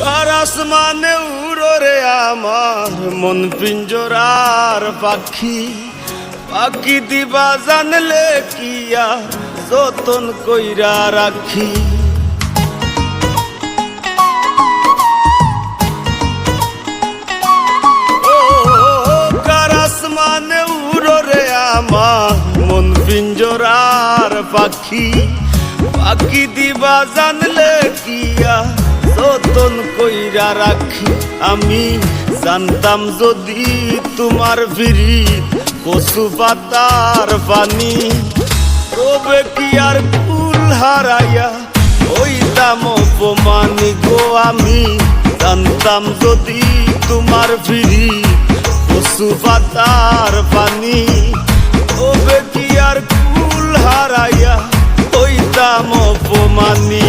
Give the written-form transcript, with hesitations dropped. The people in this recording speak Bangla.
কার আসমানে উড়ো রে আমার মন পিঞ্জরার পাখি, পাখি দিবা জানলে কি আর যতন কইরা রাখি। ও কার আসমানে উড়ো রে আমার মন পিঞ্জরার পাখি, পাখি দিবা জানলে কি আর যতন কইরা রাখি। আমি জানতাম যদি তোমার ফিরি কচু পাতার পানি, তবে কি আর ফুল হারাইয়া হইতাম অপমানি গো। আমি জানতাম যদি তোমার ফিরি কচু পাতার পানি, তবে কি আর ফুল হারাইয়া হইতাম অপমানি।